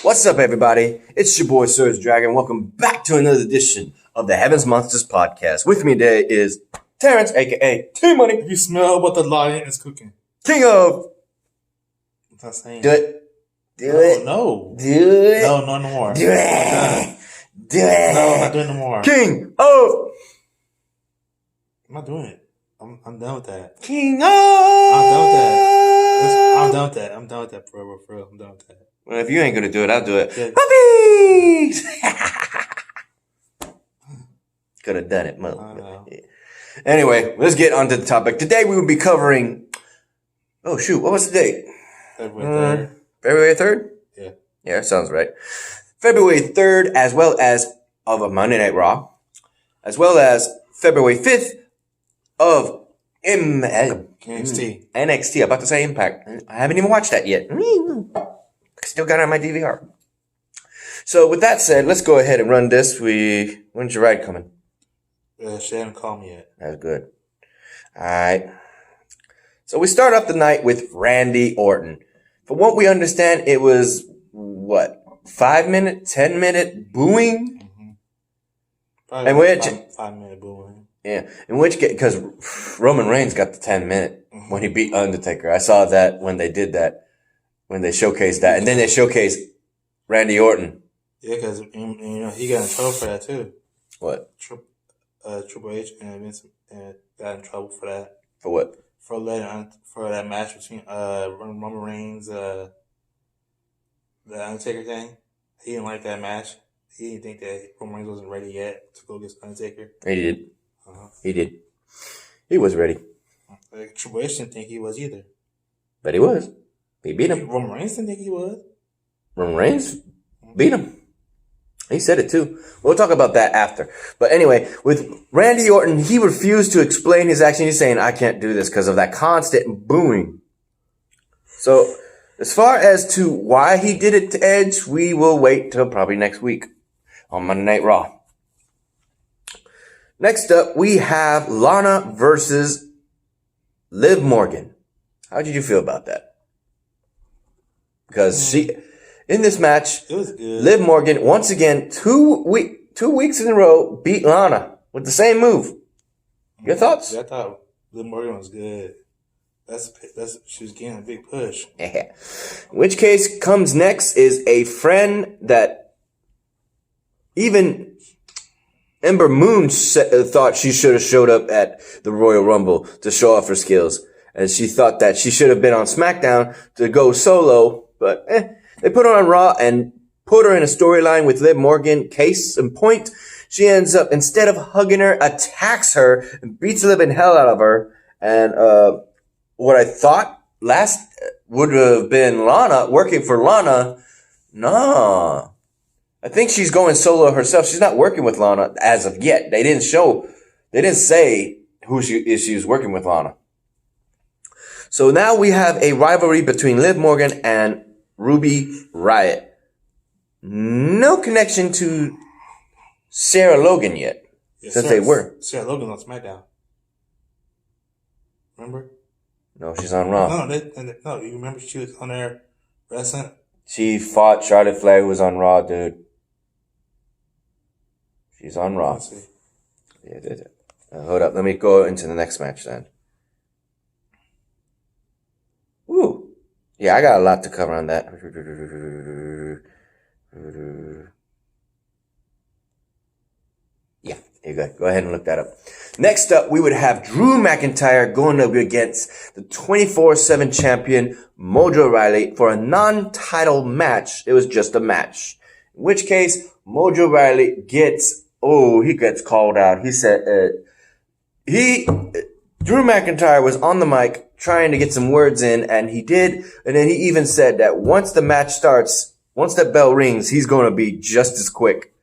What's up, everybody? It's your boy, SergDragon. Welcome back to another edition of the Heavens Monsters podcast. With me today is Terrence, a.k.a. T-Money. You smell what the lion is cooking. King of... What's that saying? Do it. Do it. No. Do it. No, no more. Do it. Do it. No, I'm not doing it no more. King of... I'm not doing it. I'm done with that. King of... I'm done with that. I'm done with that. I'm done with that, for real. I'm done with that. Well, if you ain't gonna do it, I'll do it. Yeah. Puppies! Could have done it, mother. I know. Anyway, let's get on to the topic. Today we will be covering... Oh, shoot. What was the date? February 3rd. February 3rd? Yeah. Yeah, that sounds right. February 3rd, as well as of a Monday Night Raw, as well as February 5th of NXT. NXT. I'm about to say Impact. I haven't even watched that yet. Still got it on my DVR. So with that said, let's go ahead and run this. When's your ride coming? She hasn't called me yet. That's good. All right. So we start off the night with Randy Orton. From what we understand, it was, 5-minute, 10-minute booing? Probably And which... 5-minute booing. Yeah. In which case, because Roman Reigns got the 10-minute when he beat Undertaker. I saw that when they did that, when they showcased that. And then they showcased Randy Orton. Yeah, because he got in trouble for that too. What? Triple H and Vince got in trouble for that. For what? For that match between Roman Reigns, the Undertaker thing. He didn't like that match. He didn't think that Roman Reigns wasn't ready yet to go against Undertaker. He did. He did. He was ready. Triple H didn't think he was either. But he was. He beat him. Roman Reigns didn't think he was. Roman Reigns beat him. He said it too. We'll talk about that after. But anyway, with Randy Orton, he refused to explain his action. He's saying, I can't do this because of that constant booing. So, as far as to why he did it to Edge, we will wait till probably next week on Monday Night Raw. Next up, we have Lana versus Liv Morgan. How did you feel about that? Because in this match, It was good. Liv Morgan, once again, 2 weeks in a row, beat Lana with the same move. Your thoughts? Yeah, I thought Liv Morgan was good. She was getting a big push. Yeah. In which case, comes next is a friend that even Ember Moon thought she should have showed up at the Royal Rumble to show off her skills. And she thought that she should have been on SmackDown to go solo. But they put her on Raw and put her in a storyline with Liv Morgan. Case in point, she ends up, instead of hugging her, attacks her and beats the living hell out of her. And what I thought last would have been Lana, working for Lana, nah. I think she's going solo herself. She's not working with Lana as of yet. They didn't say who she was working with Lana. So now we have a rivalry between Liv Morgan and Ruby Riott. No connection to Sarah Logan yet, since they were. Sarah Logan's on SmackDown. Remember? No, she's on Raw. No, you remember she was on there wrestling? She fought Charlotte Flair, who was on Raw, dude. She's on Raw. Let's see. Yeah. Hold up, let me go into the next match then. Woo. Yeah, I got a lot to cover on that. Yeah, you're good. Go ahead and look that up. Next up, we would have Drew McIntyre going up against the 24/7 champion Mojo Rawley for a non-title match. It was just a match. In which case, Mojo Rawley gets called out. He said, Drew McIntyre was on the mic trying to get some words in, and he did. And then he even said that once the match starts, once that bell rings, he's going to be just as quick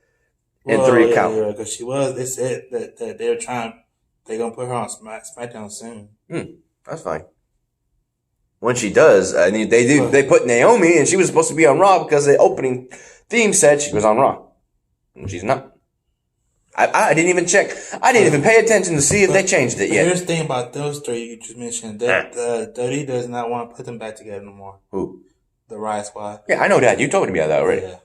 in 3 count. Yeah, because they said that they're going to put her on SmackDown soon. That's fine. When she does, I mean, they put Naomi, and she was supposed to be on Raw because the opening theme said she was on Raw. And she's not. I didn't even check. I didn't even pay attention to see if they changed it yet. Here's the thing about those three you just mentioned. That WWE does not want to put them back together no more. Who? the Riot Squad. Yeah, I know that. You told me about that already. Yeah.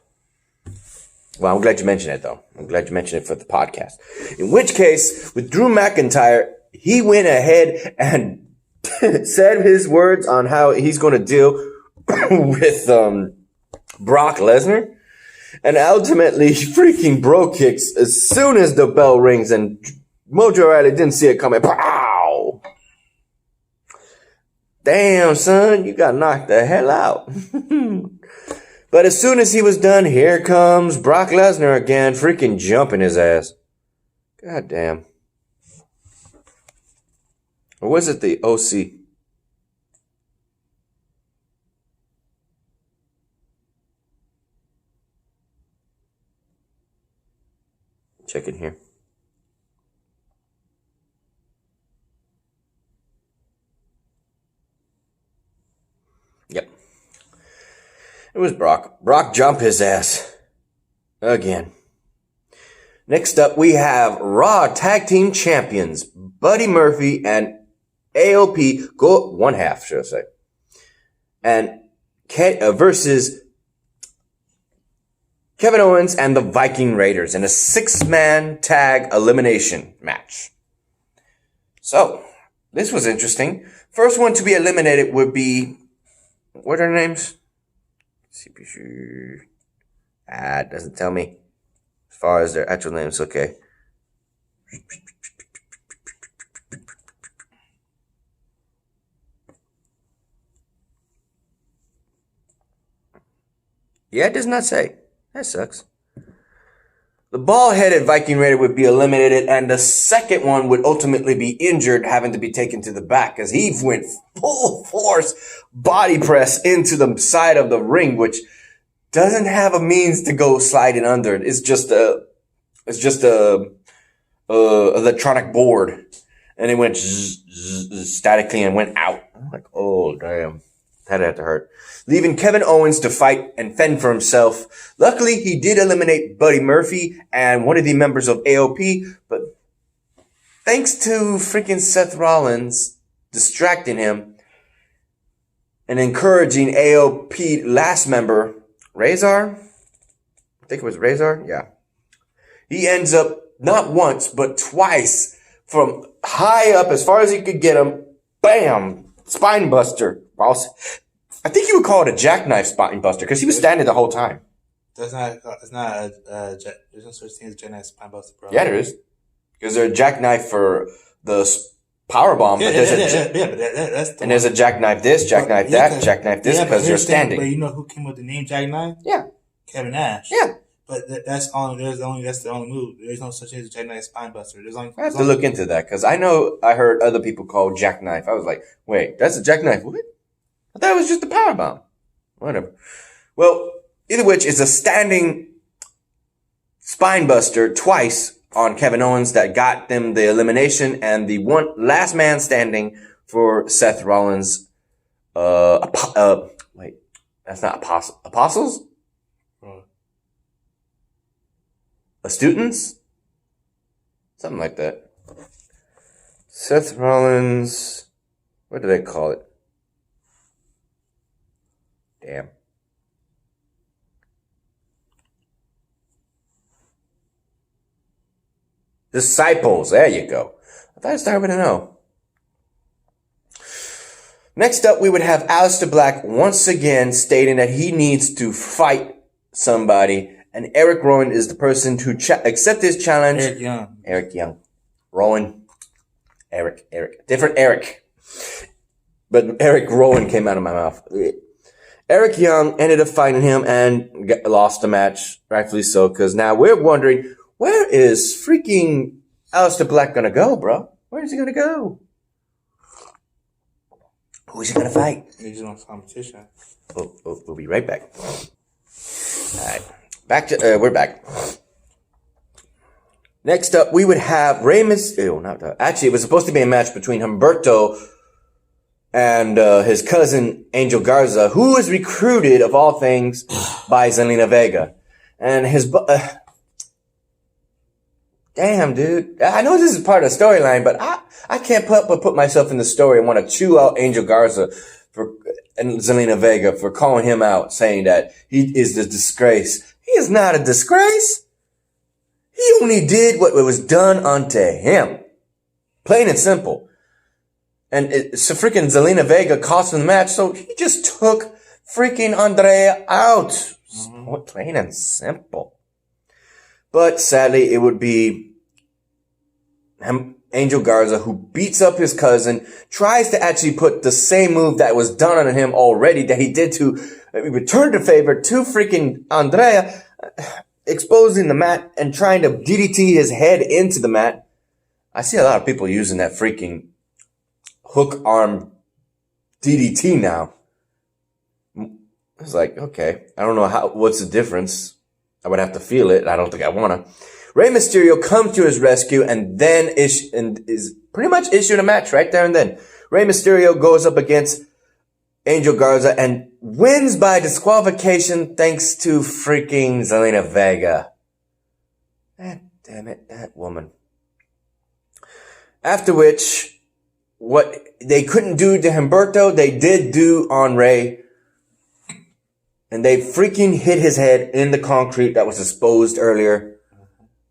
Well, I'm glad you mentioned it, though. I'm glad you mentioned it for the podcast. In which case, with Drew McIntyre, he went ahead and said his words on how he's going to deal with Brock Lesnar. And ultimately, freaking bro kicks as soon as the bell rings, and Mojo Riley didn't see it coming. Pow! Damn, son, you got knocked the hell out. But as soon as he was done, here comes Brock Lesnar again, freaking jumping his ass. God damn. Or was it the OC? Check in here. Yep. It was Brock. Brock jumped his ass. Again. Next up, we have Raw Tag Team Champions, Buddy Murphy and AOP, one half, should I say, and versus Kevin Owens and the Viking Raiders in a 6-man tag elimination match. So, this was interesting. First one to be eliminated would be, what are their names? CPC. It doesn't tell me. As far as their actual names, okay. Yeah, it does not say. That sucks. The bald-headed Viking Raider would be eliminated, and the second one would ultimately be injured, having to be taken to the back, because he went full force body press into the side of the ring, which doesn't have a means to go sliding under. It's just a electronic board, and it went statically and went out. I'm like, oh damn, that had to hurt. Leaving Kevin Owens to fight and fend for himself. Luckily, he did eliminate Buddy Murphy and one of the members of AOP, but thanks to freaking Seth Rollins distracting him and encouraging AOP last member, Razor, I think it was Razor, yeah. He ends up not once, but twice from high up as far as he could get him. Bam! Spine buster. I think you would call it a jackknife spine buster because he was standing the whole time. There's no such thing as a jackknife spine buster, bro. Yeah, there is. Because there's a jackknife for the power bomb. Yeah, but that's and there's a jackknife this, jackknife that, jackknife this because you're standing. But you know who came with the name jackknife? Yeah. Kevin Nash. Yeah. But that's the only move. There's no such thing as a jackknife spine buster. I have to look into that because I know I heard other people call jackknife. I was like, wait, that's a jackknife? What? I thought it was just a power bomb. Whatever. Well, either which is a standing spine buster twice on Kevin Owens that got them the elimination, and the one last man standing for Seth Rollins. Wait, that's not apostles? Students? Something like that. Seth Rollins. What do they call it? Damn. Disciples. There you go. I thought it started with an O. Next up, we would have Aleister Black once again stating that he needs to fight somebody. And Eric Rowan is the person to accept his challenge. Eric Young. Rowan. Eric. Different Eric. But Eric Rowan came out of my mouth. Eric Young ended up fighting him and lost the match. Rightfully so. Because now we're wondering, where is freaking Aleister Black going to go, bro? Where is he going to go? Who is he going to fight? He's on competition. We'll be right back. All right. We're back. Next up, we would have Rey Mysterio. Actually, it was supposed to be a match between Humberto and his cousin Angel Garza, who was recruited, of all things, by Zelina Vega. And his... damn, dude. I know this is part of the storyline, but I can't put myself in the story and want to chew out Angel Garza for and Zelina Vega for calling him out, saying that he is the disgrace. He is not a disgrace. He only did what was done unto him. Plain and simple. And so freaking Zelina Vega cost him the match, so he just took freaking Andrea out. Mm-hmm. Plain and simple. But sadly, it would be Angel Garza who beats up his cousin, tries to actually put the same move that was done on him already that he did to return the favor to freaking Andrea, exposing the mat and trying to DDT his head into the mat. I see a lot of people using that freaking hook arm DDT now. It's like, okay, I don't know what's the difference. I would have to feel it. I don't think I want to. Rey Mysterio comes to his rescue and then is pretty much issued a match right there and then. Rey Mysterio goes up against Angel Garza and wins by disqualification thanks to freaking Zelina Vega. God damn it, that woman. After which, what they couldn't do to Humberto, they did do on Rey. And they freaking hit his head in the concrete that was exposed earlier.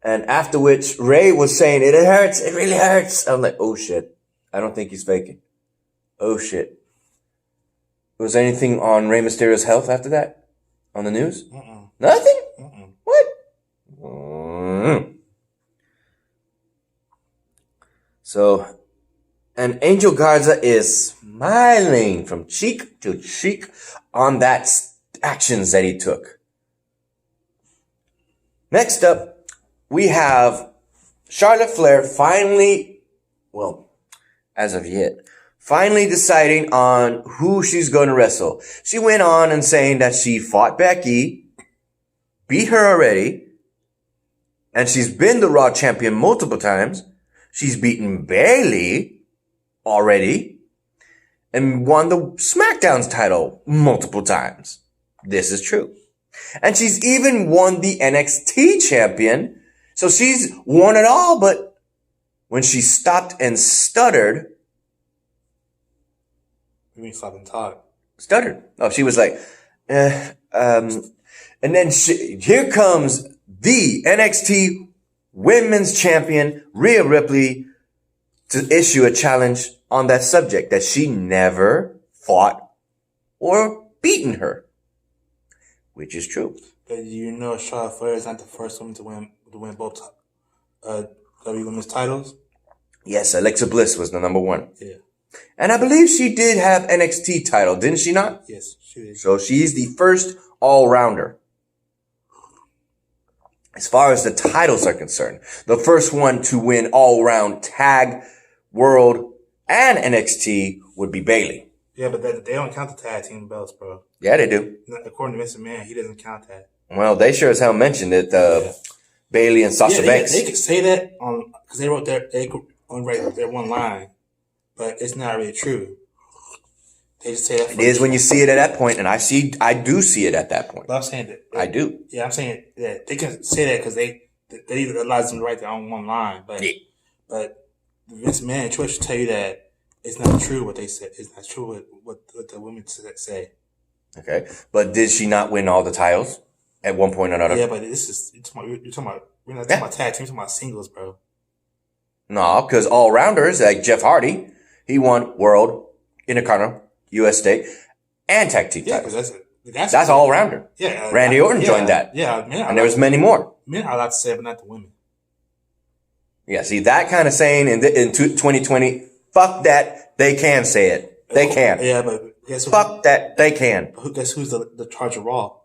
And after which, Rey was saying, it hurts, it really hurts. I'm like, oh shit. I don't think he's faking. Oh shit. Was there anything on Rey Mysterio's health after that? On the news? Nothing? What? So, and Angel Garza is smiling from cheek to cheek on that actions that he took. Next up, we have Charlotte Flair finally, well, as of yet, finally deciding on who she's going to wrestle. She went on and saying that she fought Becky, beat her already, and she's been the Raw champion multiple times. She's beaten Bayley already and won the SmackDown's title multiple times. This is true. And she's even won the NXT champion. So she's won it all, but when she stopped and stuttered. You mean stop and talk? Stuttered. Oh, she was like, and then here comes the NXT women's champion, Rhea Ripley, to issue a challenge on that subject that she never fought or beaten her. Which is true. But you know Charlotte Flair is not the first woman to win both W women's titles? Yes, Alexa Bliss was the number one. Yeah. And I believe she did have NXT title, didn't she not? Yes, she did. So she's the first all-rounder. As far as the titles are concerned, the first one to win all-round tag, world, and NXT would be Bayley. Yeah, but they don't count the tag team belts, bro. Yeah, they do. According to Vince McMahon, he doesn't count that. Well, they sure as hell mentioned it, Bayley and Sasha Banks. They could say that because they wrote they only write their one line, but it's not really true. They just say that. It is when you see it at that point, and I do see it at that point. But I'm saying that. I do. Yeah, I'm saying that they can say that because they allows them to write their own one line, but Vince McMahon Trish should tell you that. It's not true what they said. It's not true what the women say. Okay. But did she not win all the titles at one point or another? Yeah, but this is, you're talking about, we're not talking about tag teams, we're talking about singles, bro. No, because all-rounders, like Jeff Hardy, he won World, Intercontinental, US State, and Tag Team titles. Because that's all-rounder. Yeah. Randy Orton joined that. Yeah. And there was many more. Men are allowed to say it, but not the women. Yeah, see, that kind of saying in 2020, fuck that, they can say it. They can. Yeah, but guess what? Fuck that, they can. Guess who's the charge of Raw?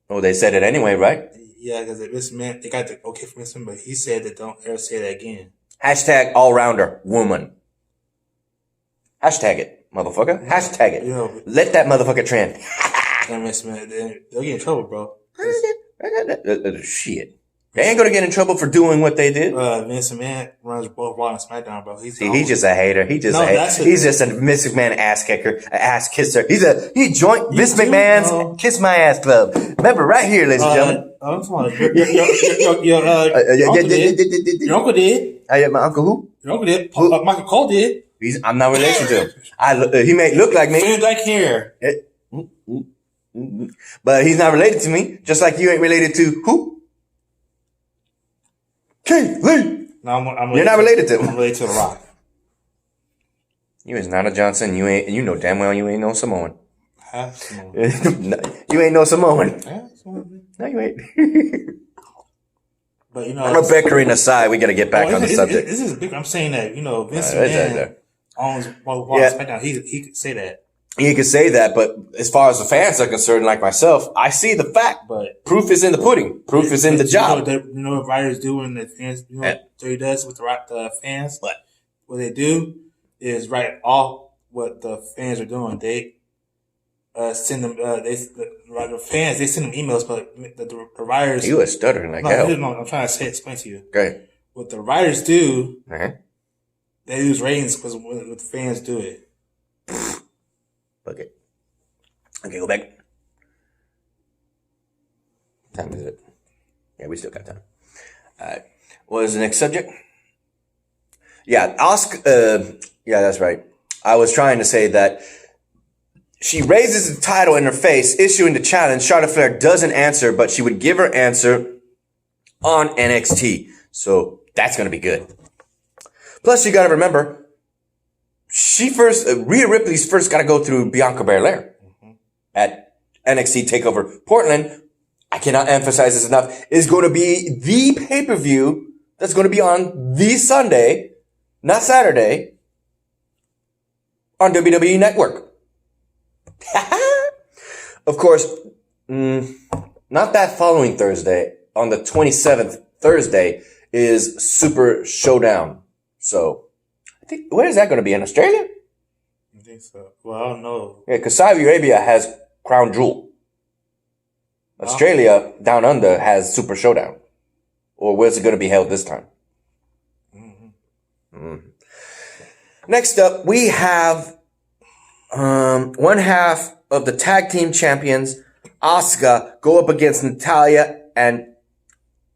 Oh, they said it anyway, right? Yeah, because this man, they got the okay from this man, but he said that don't ever say that again. Hashtag all-rounder woman. Hashtag it, motherfucker. Hashtag it. You know, let that motherfucker trend. Damn, man, they'll get in trouble, bro. Shit. They ain't gonna get in trouble for doing what they did. Vince McMahon runs both Raw and SmackDown, bro. He's just a hater. He's just a Vince McMahon ass kicker, ass kisser. He joined Vince McMahon's Kiss My Ass Club. Remember, right here, ladies and gentlemen. I'm sorry. Your uncle did. My uncle who? Your uncle did. Michael Cole did. I'm not related to him. He may look like me. Same black hair. But he's not related to me. Just like you ain't related to who? Keith Lee. No, I'm You're not related to him. I'm related to The Rock. You is not a Johnson. You know damn well you ain't no Samoan. Huh? Samoan. You ain't no Samoan. Yeah, Samoan. No, you ain't. But I'm a bickering aside. We got to get back on the subject. This is big. I'm saying that Vince McMahon owns SmackDown. He could say that. He could say that, but as far as the fans are concerned, like myself, I see the fact. But proof is in the pudding. Proof is in the job. You know what writers do when the fans? You know what he does with the fans? What they do is write off what the fans are doing. They send them. The fans. They send them emails, but the writers. You are stuttering like hell. No, I'm trying to explain to you. Okay. What the writers do, they lose ratings because what the fans do it. Okay. Okay, go back. Time is it? Yeah, we still got time. All right. What is the next subject? Yeah, yeah, that's right. I was trying to say that she raises the title in her face, issuing the challenge. Charlotte Flair doesn't answer, but she would give her answer on NXT. So that's going to be good. Plus, you got to remember, Rhea Ripley's first got to go through Bianca Belair at NXT TakeOver Portland. I cannot emphasize this enough. Is going to be the pay-per-view that's going to be on the Sunday, not Saturday, on WWE Network. Of course, not that following Thursday. On the 27th, Thursday, is Super Showdown. So, I think, where is that going to be? In Australia? I think so. Well, I don't know. Yeah, because Saudi Arabia has Crown Jewel. Australia, down under, has Super Showdown. Or where's it going to be held this time? Next up, we have one half of the tag team champions, Asuka, go up against Natalya and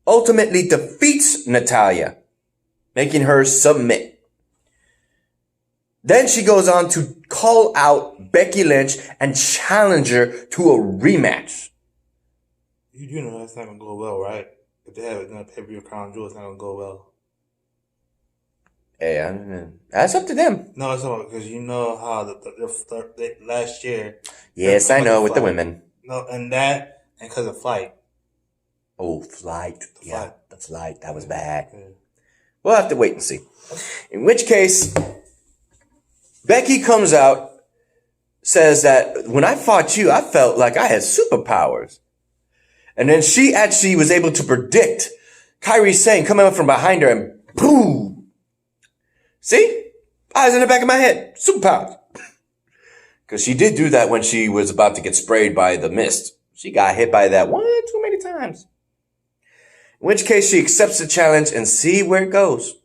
ultimately defeats Natalya, making her submit. Then she goes on to call out Becky Lynch and challenge her to a rematch. You do know that's not going to go well, right? If they have another pay-per-view Crown Jewel, it's not going to go well. Hey, that's up to them. No, it's not because you know how the last year. Yes, I know, with the women. No, and because of Flight. Oh, Flight. The Flight. That was bad. Yeah. We'll have to wait and see. In which case, Becky comes out, says that when I fought you, I felt like I had superpowers. And then she actually was able to predict Kairi Sane coming up from behind her and boom. See? Eyes in the back of my head. Superpowers. Because she did do that when she was about to get sprayed by the mist. She got hit by that one too many times. In which case she accepts the challenge and see where it goes.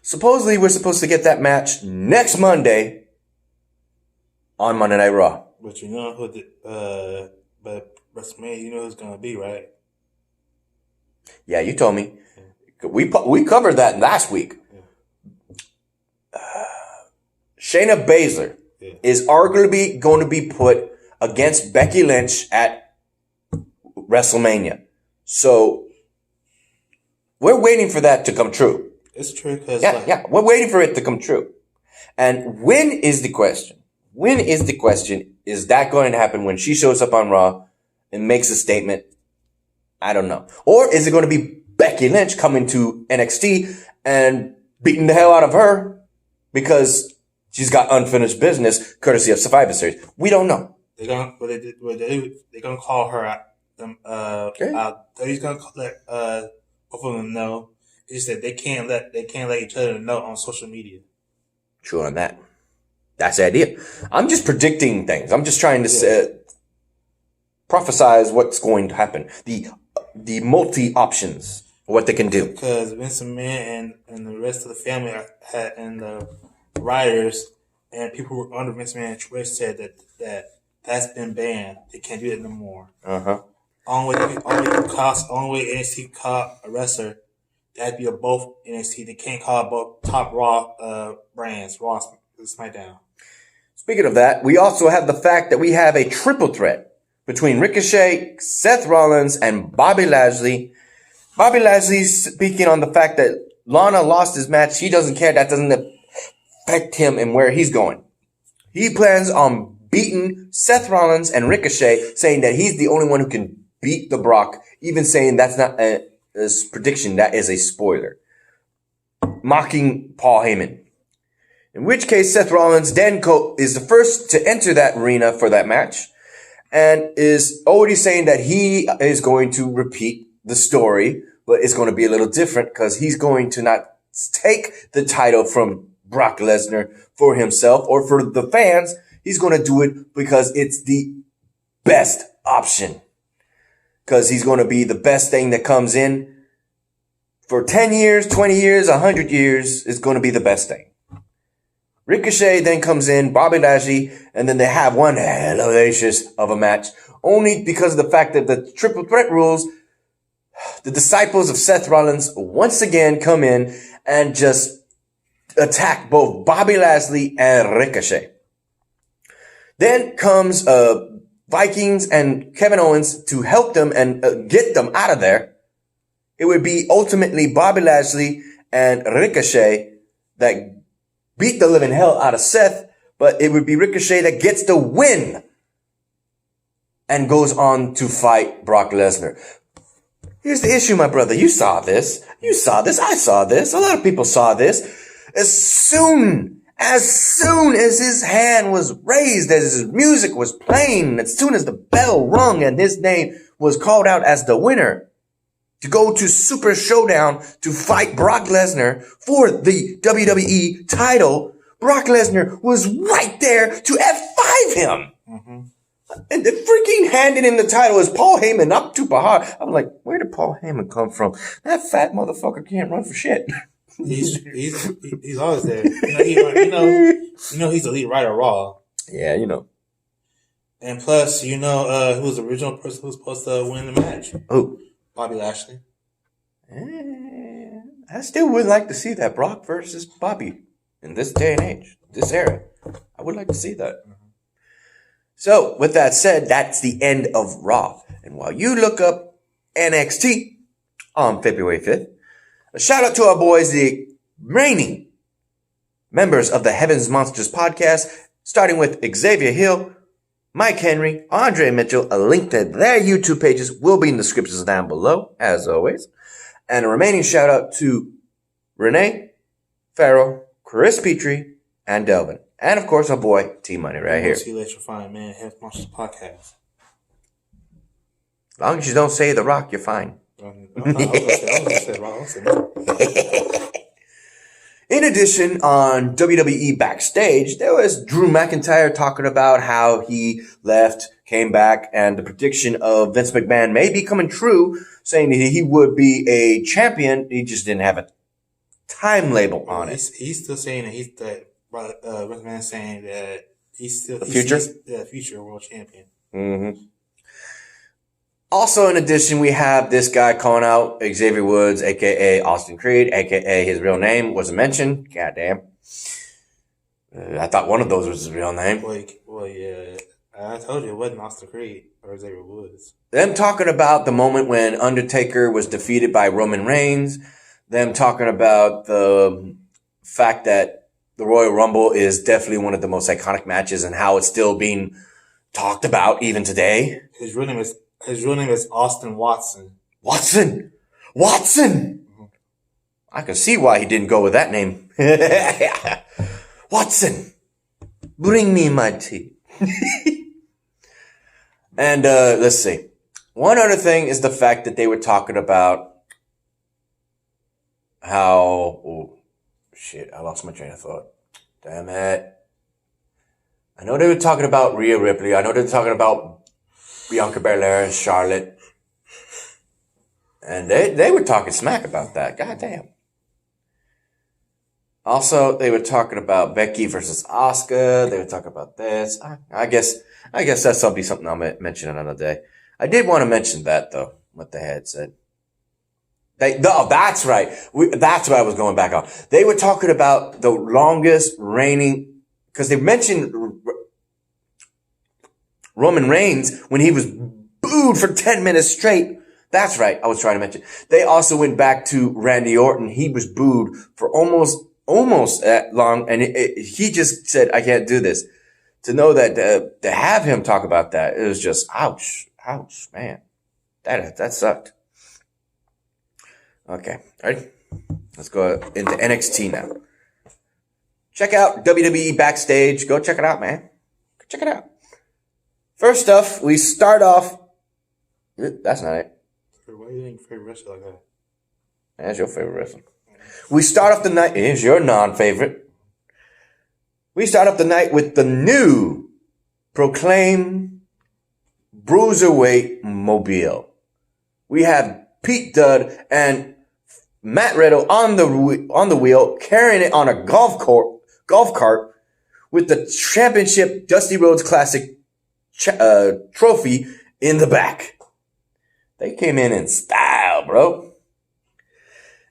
Supposedly we're supposed to get that match next Monday on Monday Night Raw. But you know who but WrestleMania, you know who's gonna be, right? Yeah, you told me. We covered that last week. Shayna Baszler is arguably going to be put against Becky Lynch at WrestleMania. So we're waiting for that to come true. It's true because we're waiting for it to come true. And when is the question? Is that going to happen when she shows up on Raw and makes a statement? I don't know. Or is it going to be Becky Lynch coming to NXT and beating the hell out of her because she's got unfinished business courtesy of Survivor Series? We don't know. They're gonna call her out. He's gonna let both of them know. He said they can't let each other know on social media. True on that. That's the idea. I'm just predicting things. I'm just trying to prophesize what's going to happen. The multi options, what they can do. Because Vince McMahon and the rest of the family and the writers and people who were under Vince McMahon Twitch said that's been banned. They can't do that no more. Only way NXT caught a wrestler That'd be both NXT. They can't call it both top Raw brands, Raw and SmackDown. Speaking of that, we also have the fact that we have a triple threat between Ricochet, Seth Rollins, and Bobby Lashley. Bobby Lashley speaking on the fact that Lana lost his match. He doesn't care. That doesn't affect him and where he's going. He plans on beating Seth Rollins and Ricochet, saying that he's the only one who can beat the Brock, even saying that's not a prediction, that is a spoiler. Mocking Paul Heyman. In which case, Seth Rollins then is the first to enter that arena for that match and is already saying that he is going to repeat the story, but it's going to be a little different because he's going to not take the title from Brock Lesnar for himself or for the fans. He's going to do it because it's the best option. Because he's going to be the best thing that comes in for 10 years, 20 years, 100 years. It's going to be the best thing. Ricochet then comes in, Bobby Lashley, and then they have one hellacious of a match. Only because of the fact that the triple threat rules, the disciples of Seth Rollins once again come in and just attack both Bobby Lashley and Ricochet. Then comes Vikings and Kevin Owens to help them and get them out of there. It would be ultimately Bobby Lashley and Ricochet that beat the living hell out of Seth, but it would be Ricochet that gets the win and goes on to fight Brock Lesnar. Here's the issue, my brother. You saw this. I saw this. A lot of people saw this. As soon as his hand was raised, as his music was playing, as soon as the bell rung and his name was called out as the winner to go to Super Showdown to fight Brock Lesnar for the WWE title, Brock Lesnar was right there to F5 him. Mm-hmm. And the freaking handing him the title is Paul Heyman, not too hard. I'm like, where did Paul Heyman come from? That fat motherfucker can't run for shit. He's always there. You know he's the lead writer of Raw. Yeah, you know. And plus, who was the original person who was supposed to win the match? Who? Bobby Lashley. I still would like to see that Brock versus Bobby in this day and age, this era. I would like to see that. Mm-hmm. So, with that said, that's the end of Raw. And while you look up NXT on February 5th, a shout out to our boys, the reigning members of the Heavens Monsters podcast, starting with Xavier Hill, Mike Henry, Andre Mitchell. A link to their YouTube pages will be in the descriptions down below, as always. And a remaining shout out to Renee, Farrell, Chris Petrie, and Delvin. And of course, our boy T-Money right here. See, let you find, man. Heavens Monsters podcast. As long as you don't say The Rock, you're fine. In addition, on WWE Backstage, there was Drew McIntyre talking about how he left, came back, and the prediction of Vince McMahon may be coming true, saying that he would be a champion. He just didn't have a time label on it. He's still saying that he's the Vince McMahon saying that he's still the future world champion. Mm-hmm. Also, in addition, we have this guy calling out Xavier Woods, a.k.a. Austin Creed, a.k.a. his real name wasn't mentioned. Goddamn. I thought one of those was his real name. Well, yeah. I told you it wasn't Austin Creed or Xavier Woods. Them talking about the moment when Undertaker was defeated by Roman Reigns. Them talking about the fact that the Royal Rumble is definitely one of the most iconic matches and how it's still being talked about even today. His real name is Austin Watson. Watson! Mm-hmm. I can see why he didn't go with that name. Watson! Bring me my tea. And, let's see. One other thing is the fact that they were talking about how... Oh, shit, I lost my train of thought. Damn it. I know they were talking about Rhea Ripley. I know they were talking about Bianca Belair and Charlotte. And they were talking smack about that. God damn. Also, they were talking about Becky versus Asuka. They were talking about this. I guess that'll be something I'll mention another day. I did want to mention that, though, what they had said. That's right. That's what I was going back on. They were talking about the longest reigning, because they mentioned Roman Reigns when he was booed for 10 minutes straight. That's right. I was trying to mention. They also went back to Randy Orton. He was booed for almost that long. And he just said, I can't do this. To know that, to have him talk about that, it was just, ouch, man. That sucked. Okay. All right. Let's go into NXT now. Check out WWE Backstage. Go check it out, man. Go check it out. First off, we start off. That's not it. Why are you doing favorite wrestler like that? That's your favorite wrestler. We start off the night. Here's your non-favorite. We start off the night with the new proclaimed Bruiserweight Mobile. We have Pete Dunne and Matt Riddle on the wheel, carrying it on a golf cart with the championship Dusty Rhodes Classic trophy in the back. They came in style, bro.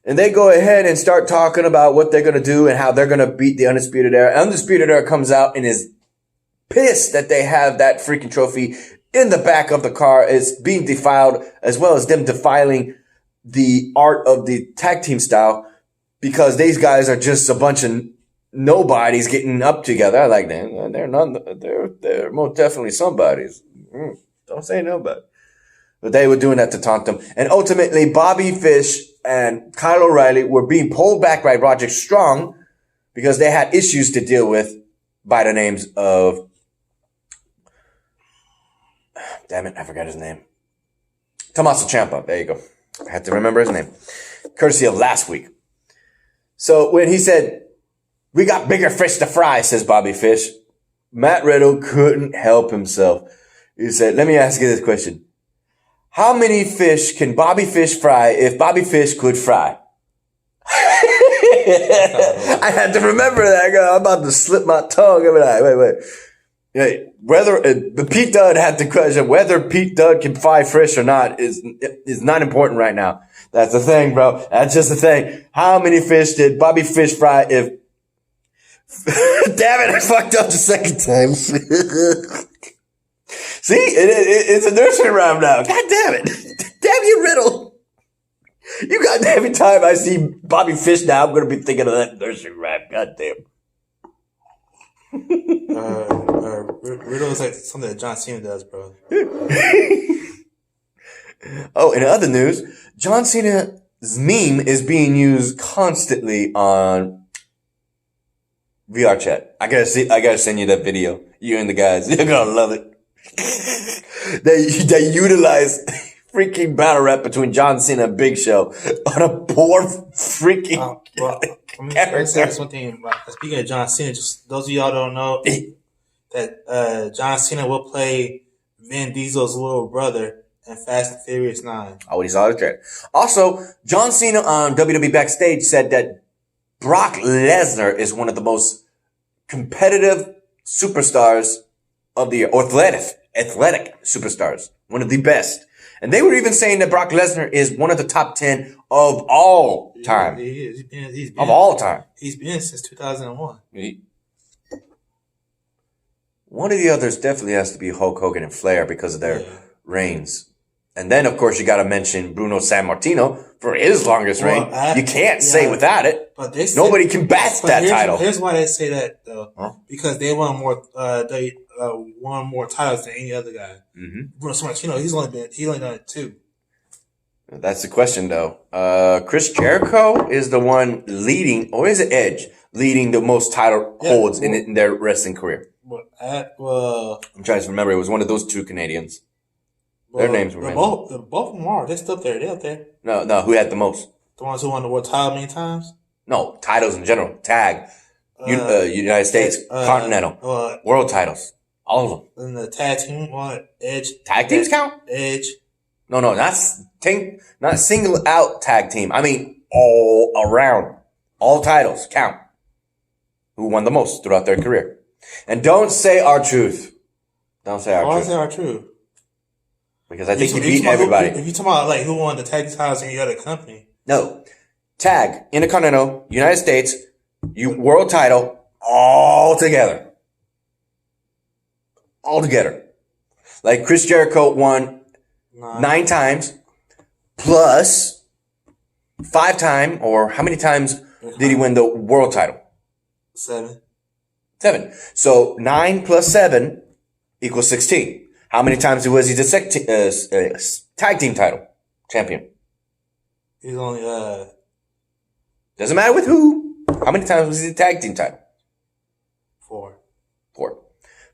And they go ahead and start talking about what they're going to do and how they're going to beat the Undisputed Era. Undisputed Era comes out and is pissed that they have that freaking trophy in the back of the car. It's being defiled, as well as them defiling the art of the tag team style, because these guys are just a bunch of nobodies getting up together. I like them. They're most definitely somebodies. Don't say nobody. But they were doing that to taunt them. And ultimately, Bobby Fish and Kyle O'Reilly were being pulled back by Roderick Strong because they had issues to deal with by the names of, damn it, I forgot his name. Tommaso Ciampa. There you go. I had to remember his name. Courtesy of last week. So when he said, we got bigger fish to fry, says Bobby Fish, Matt Riddle couldn't help himself. He said, let me ask you this question. How many fish can Bobby Fish fry if Bobby Fish could fry? I had to remember that. I'm about to slip my tongue. Wait. Whether Pete Dunne had to question whether Pete Dunne can fry fish or not is not important right now. That's the thing, bro. That's just the thing. How many fish did Bobby Fish fry if? Damn it! I fucked up the second time. See, it's a nursery rhyme now. God damn it! Damn you, Riddle! You got every time I see Bobby Fish now, I'm gonna be thinking of that nursery rhyme. God damn. Riddle is like something that John Cena does, bro. Oh, in other news, John Cena's meme is being used constantly on VR chat. I gotta send you that video. You and the guys, you're gonna love it. They utilize freaking battle rap between John Cena and Big Show on a poor freaking let me say this one thing. Speaking of John Cena, just those of y'all don't know that John Cena will play Vin Diesel's little brother in Fast and Furious 9. Oh, he's all the Also, John Cena on WWE Backstage said that Brock Lesnar is one of the most competitive superstars of the year, or athletic superstars, one of the best. And they were even saying that Brock Lesnar is one of the top 10 of all time. He's been of all time. He's been since 2001. One of the others definitely has to be Hulk Hogan and Flair because of their reigns. And then, of course, you got to mention Bruno Sammartino for his longest reign. You can't say without it. But nobody can bat that title. Here's why they say that, though. Huh? Because they won more. They won more titles than any other guy. Mm-hmm. Bruno Sammartino, he only done it 2. That's the question, though. Chris Jericho is the one leading, or is it Edge leading the most title holds in their wrestling career? I'm trying to remember. It was one of those 2 Canadians. Their names were both of them are. They're still up there. They're up there. No. Who had the most? The ones who won the world title many times? No, titles in general. Tag. United States. Continental. World titles. All of them. And the tag team won Edge. Tag teams count? Edge. No, not single out tag team. I mean, all around. All titles count. Who won the most throughout their career. And don't say R-Truth. Don't say R-Truth. Why say R-Truth? Because I think he beat everybody. If you talking about like who won the tag titles in any other company. No. Tag, Intercontinental, United States, world title, all together. All together. Like Chris Jericho won 9 times, plus 5 times, or how many times did he win the world title? 7. 7. So 9 plus 7 equals 16. How many times was he the tag team title champion? He's only doesn't matter with who. How many times was he the tag team title? 4.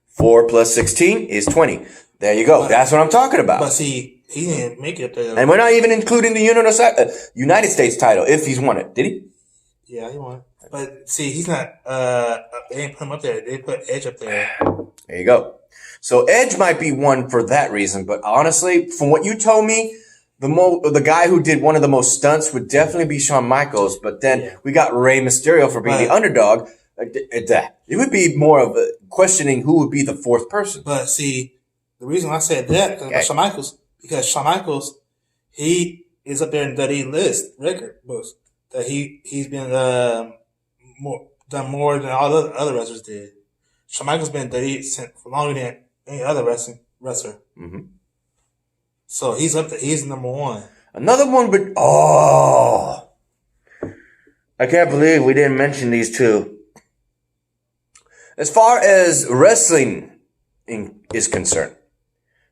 4 plus 16 is 20. There you go. That's what I'm talking about. But see, he didn't make it there. And we're not even including the United States title if he's won it. Did he? Yeah, he won. But see, he's not. They didn't put him up there. They put Edge up there. There you go. So Edge might be one for that reason, but honestly, from what you told me, the guy who did one of the most stunts would definitely be Shawn Michaels. But then we got Rey Mysterio for being the underdog. It would be more of a questioning who would be the 4th person. But see, the reason I said that about Shawn Michaels, because Shawn Michaels, he is up there in the list record books that he's been done more than all the other wrestlers did. Shawn Michaels been 30 for longer than any other wrestler. Mm-hmm. So he's up there. He's number 1. Another one, but I can't believe we didn't mention these two. As far as wrestling is concerned,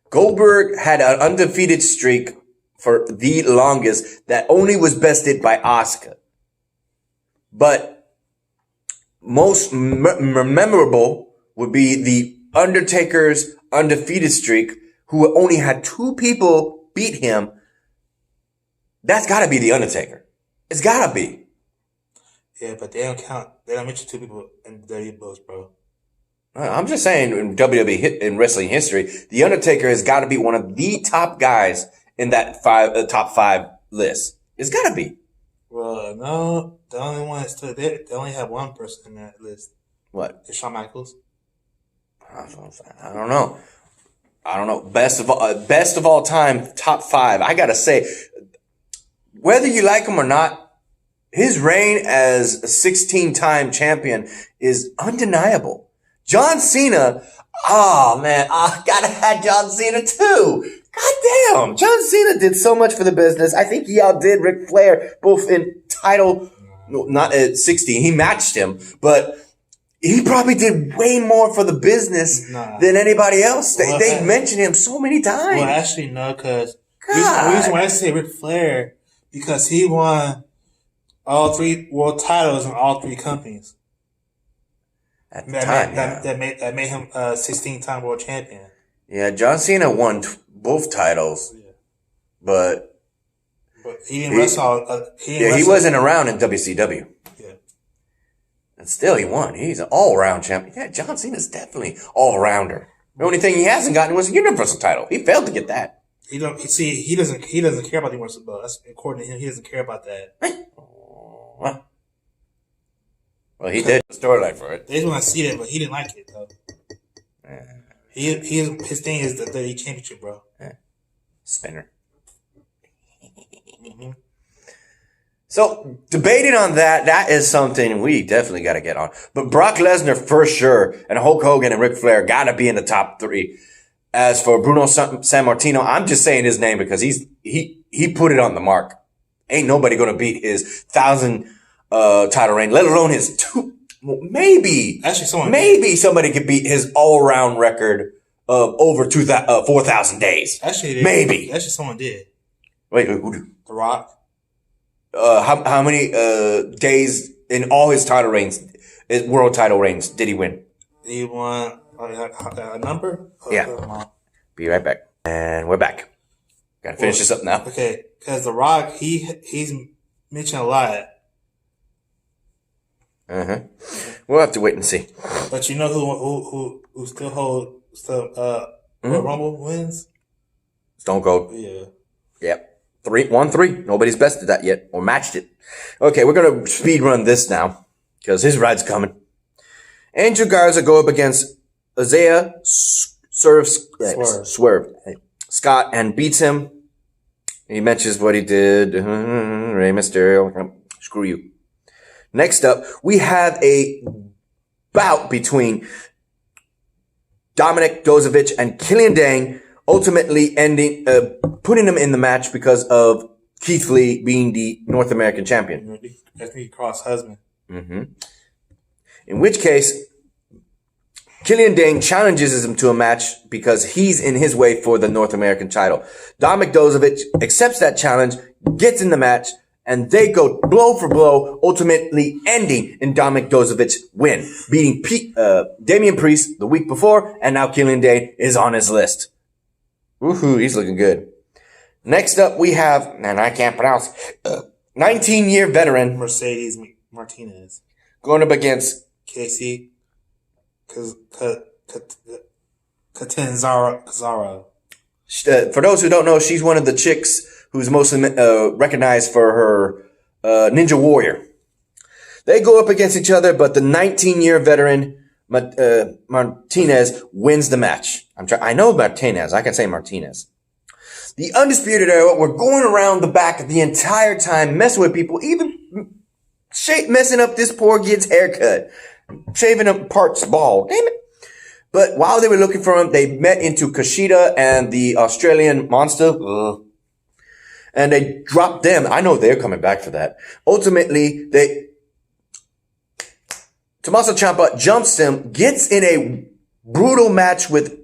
Goldberg had an undefeated streak for the longest that only was bested by Asuka. But most memorable would be the Undertaker's undefeated streak, who only had 2 people beat him. That's gotta be the Undertaker. It's gotta be. Yeah, but they don't count. They don't mention 2 people in the WWE books, bro. I'm just saying, in WWE in wrestling history, the Undertaker has got to be one of the top guys in that top 5 list. It's got to be. Well, no, the only one that's still there. They only have 1 person in that list. What? It's Shawn Michaels. I don't know. Best of all time, top 5. I gotta say, whether you like him or not, his reign as a 16-time champion is undeniable. John Cena, man, I gotta have John Cena too. God damn, John Cena did so much for the business. I think he outdid Ric Flair both in title, not at 16. He matched him, but he probably did way more for the business than anybody else. They mentioned him so many times. Well, actually, no, because the reason why I say Ric Flair, because he won all 3 world titles in all 3 companies. At the time, that made him a 16-time world champion. Yeah, John Cena won both titles, but he didn't wrestle. He wasn't around in WCW. Yeah, and still he won. He's an all-around champion. Yeah, John Cena's definitely all-rounder. The only thing he hasn't gotten was a Universal title. He failed to get that. He doesn't care about the Universal belt. That's according to him. He doesn't care about that. What? Well, he did a storyline for it. They just want to see that, but he didn't like it, though. His thing is the WWE Championship, bro. Spinner. Mm-hmm. So, debating on that is something we definitely got to get on. But Brock Lesnar, for sure, and Hulk Hogan and Ric Flair got to be in the top 3. As for Bruno Sammartino, I'm just saying his name because he put it on the mark. Ain't nobody going to beat his 1,000 title reign, let alone his 2. Maybe somebody could beat his all-around record of over 4,000 days. Maybe someone did. Wait, who did? The Rock. How many days in all his title reigns, his world title reigns, did he win? He won a number. Yeah. Be right back, and we're back. Gotta finish this up now. Okay, because The Rock, he's mentioned a lot. We'll have to wait and see. But you know who still holds Rumble wins? Stone Cold. Yeah. Yep. 1-3. Nobody's bested that yet or matched it. Okay, we're gonna speed run this now because his ride's coming. Angel Garza go up against Isaiah Swerve Scott and beats him. He mentions what he did. Rey Mysterio. Screw you. Next up, we have a bout between Dominic Dozovic and Killian Dane, ultimately ending, putting him in the match because of Keith Lee being the North American champion. I think he crossed husband. Mm-hmm. In which case, Killian Dane challenges him to a match because he's in his way for the North American title. Dominic Dozovic accepts that challenge, gets in the match, and they go blow for blow, ultimately ending in Dominic Dozovic's win, beating Damian Priest the week before, and now Killian Dane is on his list. Woohoo, he's looking good. Next up, we have, and I can't pronounce, 19-year veteran Mercedes Martinez going up against Kacy Catanzaro. For those who don't know, she's one of the chicks who's mostly recognized for her Ninja Warrior. They go up against each other, but the 19-year veteran Martinez wins the match. I know Martinez. I can say Martinez. The Undisputed Era were going around the back the entire time, messing with people, even messing up this poor kid's haircut, shaving up parts bald. Damn it. But while they were looking for him, they met into Kushida and the Australian Monster. And they dropped them. I know they're coming back for that. Ultimately, Tommaso Ciampa jumps him, gets in a brutal match with,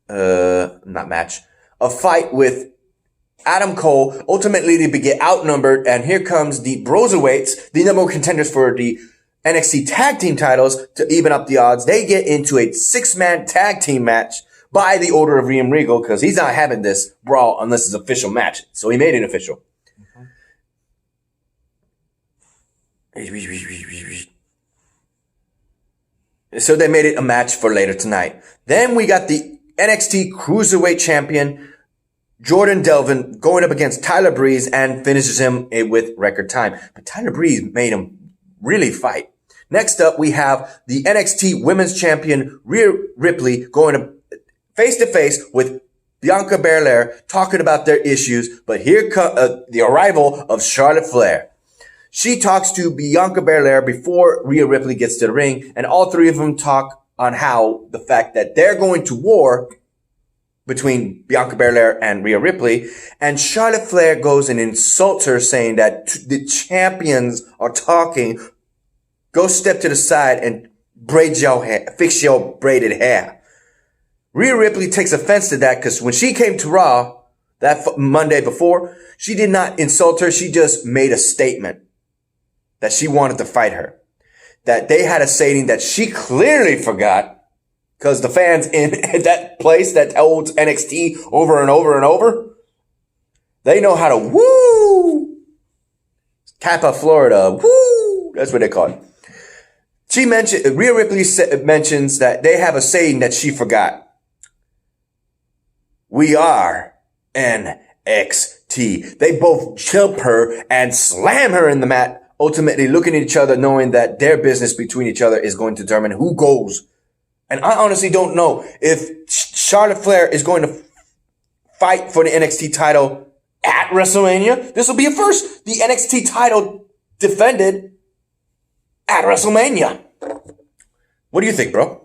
a fight with Adam Cole. Ultimately, they get outnumbered, and here comes the Broserweights, the number one contenders for the NXT tag team titles to even up the odds. They get into a 6-man tag team match by the order of Liam Regal, because he's not having this brawl unless it's an official match. So he made it official. So they made it a match for later tonight. Then we got the NXT Cruiserweight Champion, Jordan Devlin, going up against Tyler Breeze and finishes him with record time. But Tyler Breeze made him really fight. Next up, we have the NXT Women's Champion, Rhea Ripley, going up face-to-face with Bianca Belair, talking about their issues. But here comes the arrival of Charlotte Flair. She talks to Bianca Belair before Rhea Ripley gets to the ring, and all three of them talk on how the fact that they're going to war between Bianca Belair and Rhea Ripley, and Charlotte Flair goes and insults her, saying that the champions are talking. Go step to the side and braid your hair, fix your braided hair. Rhea Ripley takes offense to that because when she came to Raw that Monday before, she did not insult her. She just made a statement that she wanted to fight her. That they had a saying that she clearly forgot because the fans in that place that holds NXT over and over and over, they know how to woo. Tampa, Florida, woo. That's what they call it. Rhea Ripley mentions that they have a saying that she forgot. We are NXT. They both jump her and slam her in the mat, ultimately looking at each other, knowing that their business between each other is going to determine who goes. And I honestly don't know if Charlotte Flair is going to fight for the NXT title at WrestleMania. This will be a first. The NXT title defended at WrestleMania. What do you think, bro?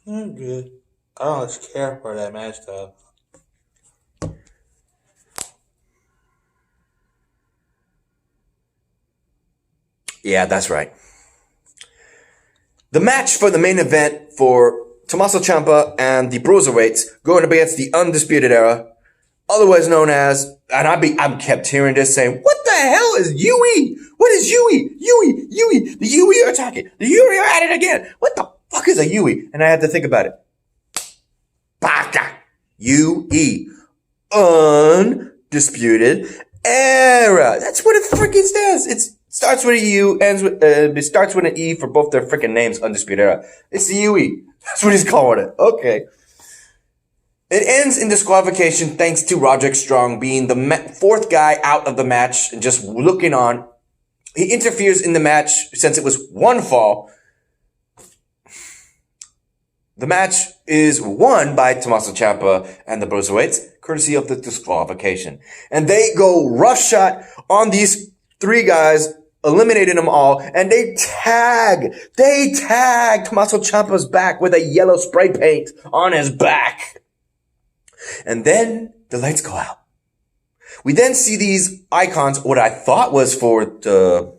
I'm good. I don't much care for that match, though. Yeah, that's right. The match for the main event for Tommaso Ciampa and the Broserweights going up against the Undisputed Era, otherwise known as, and I'm kept hearing this saying, what the hell is Yui? What is Yui? Yui. The Yui are attacking. The Yui are at it again. What the fuck is a Yui? And I had to think about it. Baka. Yui. Undisputed Era. That's what it freaking stands. It starts with a U, it starts with an E for both their freaking names, Undisputed Era. It's the UE. That's what he's calling it. Okay. It ends in disqualification thanks to Roderick Strong being the fourth guy out of the match and just looking on. He interferes in the match since it was one fall. The match is won by Tommaso Ciampa and the Bruiserweights, courtesy of the disqualification. And they go roughshod on these three guys, eliminating them all, and they tag Tommaso Ciampa's back with a yellow spray paint on his back. And then the lights go out. We then see these icons, what I thought was for the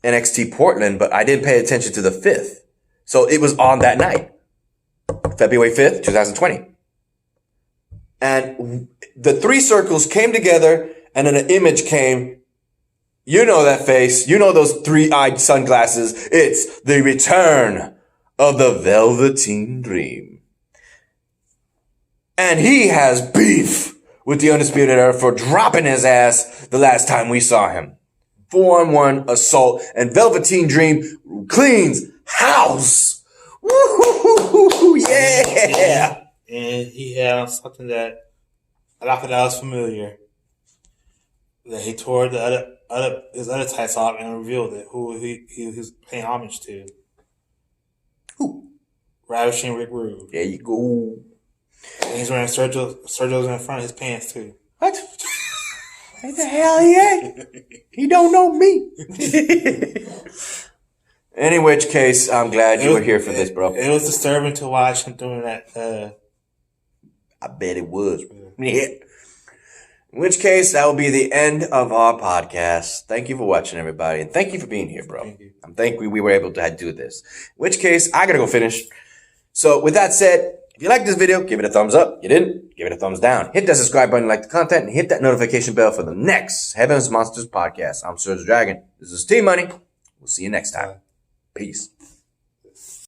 NXT Portland, but I didn't pay attention to the 5th. So it was on that night, February 5th, 2020. And the three circles came together, and then an image came. You know that face. You know those three-eyed sunglasses. It's the return of the Velveteen Dream. And he has beef with the Undisputed Era for dropping his ass the last time we saw him. 4-on-1 assault, and Velveteen Dream cleans house. Woo-hoo-hoo-hoo, yeah! And he had something that I thought that was familiar. That he tore his other tights off and revealed it. Who he was paying homage to. Who? Ravishing Rick Rude. There you go. And he's wearing Sergio's in front of his pants too. What? What the hell he ain't? He don't know me. In which case, I'm glad you were here for this, bro. It was disturbing to watch him doing that. I bet it was. Yeah. In which case, that will be the end of our podcast. Thank you for watching, everybody. And thank you for being here, bro. Thank you. I'm thankful we were able to do this. In which case, I gotta go finish. So with that said, if you liked this video, give it a thumbs up. You didn't? Give it a thumbs down. Hit that subscribe button, like the content, and hit that notification bell for the next Heaven's Monsters podcast. I'm SergDragon. This is T-Money. We'll see you next time. Peace.